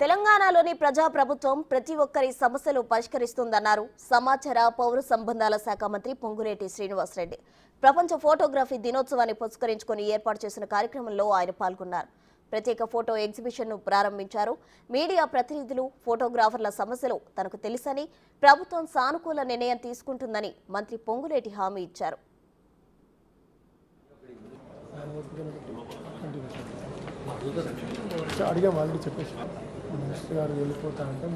తెలంగాణలోని ప్రజాప్రభుత్వం ప్రతి ఒక్కరి సమస్యలు పరిష్కరిస్తుందన్నారు సమాచార పౌర సంబంధాల శాఖ మంత్రి పొంగులేటి శ్రీనివాసరెడ్డి. ప్రపంచ ఫోటోగ్రఫీ దినోత్సవాన్ని పురస్కరించుకొని ఏర్పాటు చేసిన కార్యక్రమంలో ఆయన పాల్గొన్నారు. ప్రత్యేక ఫోటో ఎగ్జిబిషన్ను ప్రారంభించారు. మీడియా ప్రతినిధులు, ఫోటోగ్రాఫర్ల సమస్యలు తనకు తెలుసని, ప్రభుత్వం సానుకూల నిర్ణయం తీసుకుంటుందని మంత్రి పొంగులేటి హామీ ఇచ్చారు. అడిగాం ఆల్రెడీ చెప్పేసి మినిస్టర్ గారు వెళ్ళిపోతా అంటే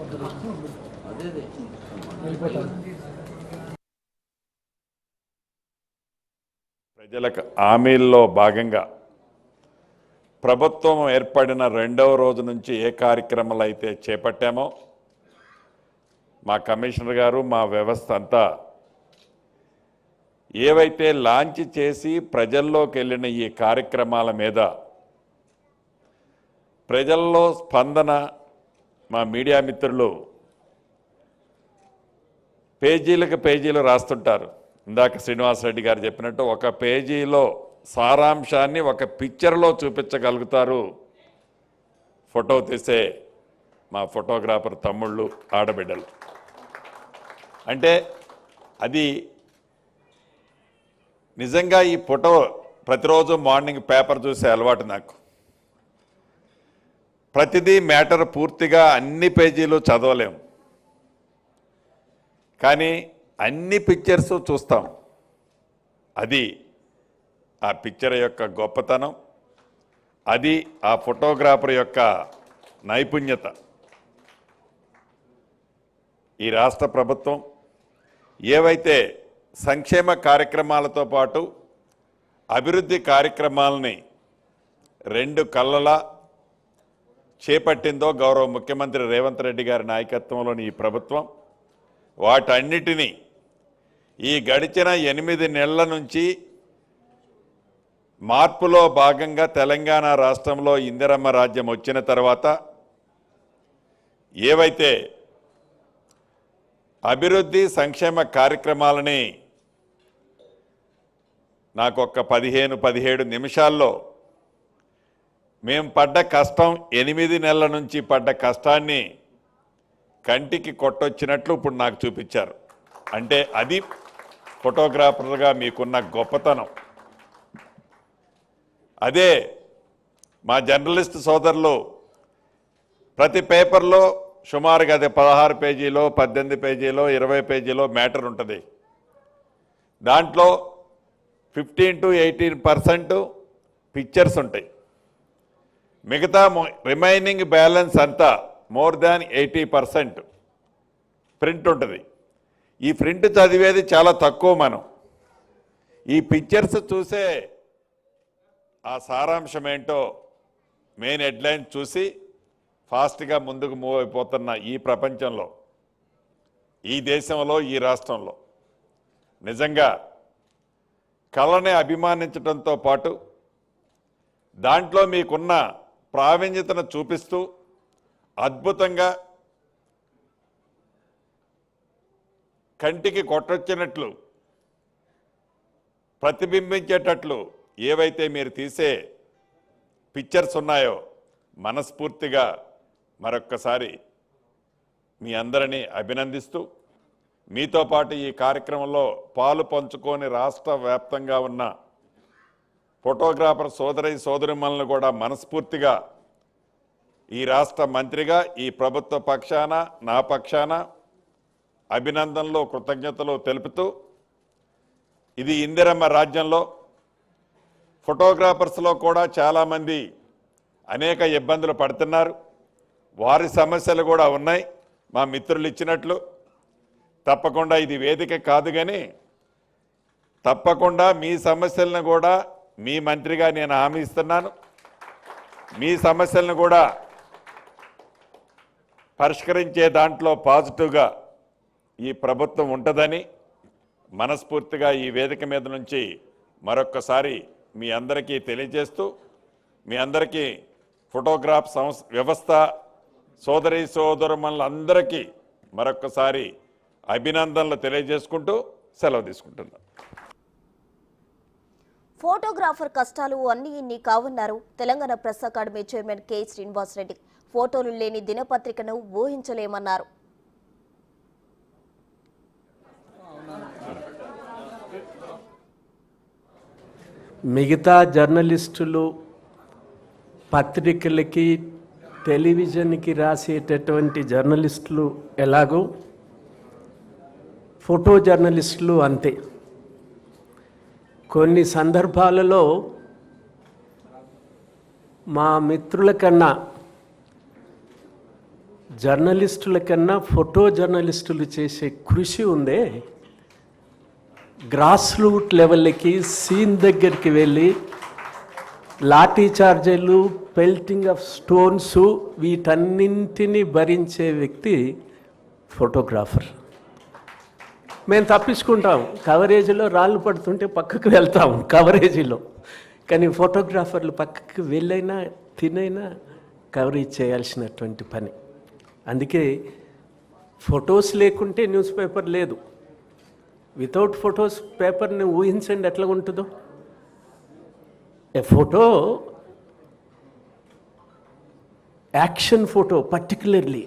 వెళ్ళిపోతాను. ప్రజలకు హామీల్లో భాగంగా ప్రభుత్వం ఏర్పడిన రెండవ రోజు నుంచి ఏ కార్యక్రమాలు అయితే చేపట్టామో మా కమిషనర్ గారు, మా వ్యవస్థ అంతా ఏవైతే లాంచ్ చేసి ప్రజల్లోకి వెళ్ళిన ఈ కార్యక్రమాల మీద ప్రజల్లో స్పందన మా మీడియా మిత్రులు పేజీలకు పేజీలు రాస్తుంటారు. ఇందాక శ్రీనివాసరెడ్డి గారు చెప్పినట్టు ఒక పేజీలో సారాంశాన్ని ఒక పిక్చర్లో చూపించగలుగుతారు ఫోటో తీసే మా ఫోటోగ్రాఫర్ తమ్ముళ్ళు, ఆడబిడ్డలు. అంటే అది నిజంగా ఈ ఫోటో ప్రతిరోజు మార్నింగ్ పేపర్ చూసే అలవాటు నాకు. ప్రతిదీ మ్యాటర్ పూర్తిగా అన్ని పేజీలు చదవలేము, కానీ అన్ని పిక్చర్స్ చూస్తాం. అది ఆ పిక్చర్ యొక్క గొప్పతనం, అది ఆ ఫోటోగ్రాఫర్ యొక్క నైపుణ్యత. ఈ రాష్ట్ర ప్రభుత్వం ఏవైతే సంక్షేమ కార్యక్రమాలతో పాటు అభివృద్ధి కార్యక్రమాలని రెండు కళ్ళలా చేపట్టిందో గౌరవ ముఖ్యమంత్రి రేవంత్ రెడ్డి గారి నాయకత్వంలోని ఈ ప్రభుత్వం వాటన్నిటినీ ఈ గడిచిన 8 నెలల నుంచి మార్పులో భాగంగా తెలంగాణ రాష్ట్రంలో ఇందిరమ్మ రాజ్యం వచ్చిన తర్వాత ఏవైతే అభివృద్ధి సంక్షేమ కార్యక్రమాలని నాకు ఒక 15-17 నిమిషాల్లో మేము పడ్డ కష్టం, 8 నెలల నుంచి పడ్డ కష్టాన్ని కంటికి కొట్టొచ్చినట్లు ఇప్పుడు నాకు చూపించారు. అంటే అది ఫోటోగ్రాఫర్గా మీకున్న గొప్పతనం. అదే మా జర్నలిస్ట్ సోదరులు ప్రతి పేపర్లో సుమారుగా అదే 16 పేజీలో, 18 పేజీలో, 20 పేజీలో మ్యాటర్ ఉంటుంది. దాంట్లో 15 to 18% పిక్చర్స్ ఉంటాయి. మిగతా రిమైనింగ్ బ్యాలెన్స్ అంతా మోర్ దాన్ 80% ప్రింట్ ఉంటుంది. ఈ ప్రింట్ చదివేది చాలా తక్కువ. మనం ఈ పిక్చర్స్ చూసే ఆ సారాంశం ఏంటో మెయిన్ హెడ్లైన్ చూసి ఫాస్ట్గా ముందుకు మూవ్ అయిపోతున్న ఈ ప్రపంచంలో, ఈ దేశంలో, ఈ రాష్ట్రంలో నిజంగా కళని అభిమానించడంతో పాటు దాంట్లో మీకున్న ప్రావీణ్యతను చూపిస్తూ అద్భుతంగా కంటికి కొట్టొచ్చినట్లు ప్రతిబింబించేటట్లు ఏవైతే మీరు తీసే పిక్చర్స్ ఉన్నాయో మనస్ఫూర్తిగా మరొక్కసారి మీ అందరినీ అభినందిస్తూ, మీతో పాటు ఈ కార్యక్రమంలో పాలు పంచుకొని రాష్ట్ర వ్యాప్తంగా ఉన్న ఫోటోగ్రాఫర్ సోదరిమణులను కూడా మనస్ఫూర్తిగా ఈ రాష్ట్ర మంత్రిగా, ఈ ప్రభుత్వ పక్షాన, నా పక్షాన అభినందనలు, కృతజ్ఞతలు తెలుపుతూ, ఇది ఇందిరమ్మ రాజ్యంలో ఫోటోగ్రాఫర్స్లో కూడా చాలామంది అనేక ఇబ్బందులు పడుతున్నారు. వారి సమస్యలు కూడా ఉన్నాయి. మా మిత్రులు ఇచ్చినట్లు తప్పకుండా ఇది వేదిక కాదు, కానీ తప్పకుండా మీ సమస్యలను కూడా మీ మంత్రిగా నేను హామీ ఇస్తున్నాను. మీ సమస్యలను కూడా పరిష్కరించే దాంట్లో పాజిటివ్గా ఈ ప్రభుత్వం ఉంటుందని మనస్ఫూర్తిగా ఈ వేదిక మీద నుంచి మరొక్కసారి మీ అందరికీ తెలియజేస్తూ, మీ అందరికీ ఫోటోగ్రాఫ్ వ్యవస్థ సోదరులందరికీ మరొక్కసారి అభినందనలు తెలియజేసుకుంటూ సెలవు తీసుకుంటున్నాను. ఫోటోగ్రాఫర్ కష్టాలు అన్ని ఇన్ని కావన్నారు Telangana press academy chairman K Srinivasa Reddy. ఫోటోలు లేని దినపత్రికను ఊహించలేమన్నారు. మిగతా జర్నలిస్టులు పత్రికలకి టెలివిజన్కి రాసేటటువంటి జర్నలిస్టులు ఎలాగో ఫోటో జర్నలిస్టులు అంతే. కొన్ని సందర్భాలలో మా మిత్రుల కన్నా జర్నలిస్టుల కన్నా ఫోటో జర్నలిస్టులు చేసే కృషి ఉందే, గ్రాస్ రూట్ లెవెల్కి సీన్ దగ్గరికి వెళ్ళి లాఠీ చార్జీలు, పెల్టింగ్ ఆఫ్ స్టోన్స్ వీటన్నింటినీ భరించే వ్యక్తి ఫోటోగ్రాఫర్. మేము తప్పించుకుంటాం, కవరేజీలో రాళ్ళు పడుతుంటే పక్కకు వెళ్తాం కవరేజీలో, కానీ ఫోటోగ్రాఫర్లు పక్కకు వెళ్ళైనా తినైనా కవరేజ్ చేయాల్సినటువంటి పని. అందుకే ఫొటోస్ లేకుంటే న్యూస్ పేపర్ లేదు. వితౌట్ ఫొటోస్ పేపర్ని ఊహించండి ఎట్లా ఉంటుందో. ఏ ఫోటో, యాక్షన్ ఫోటో పర్టికులర్లీ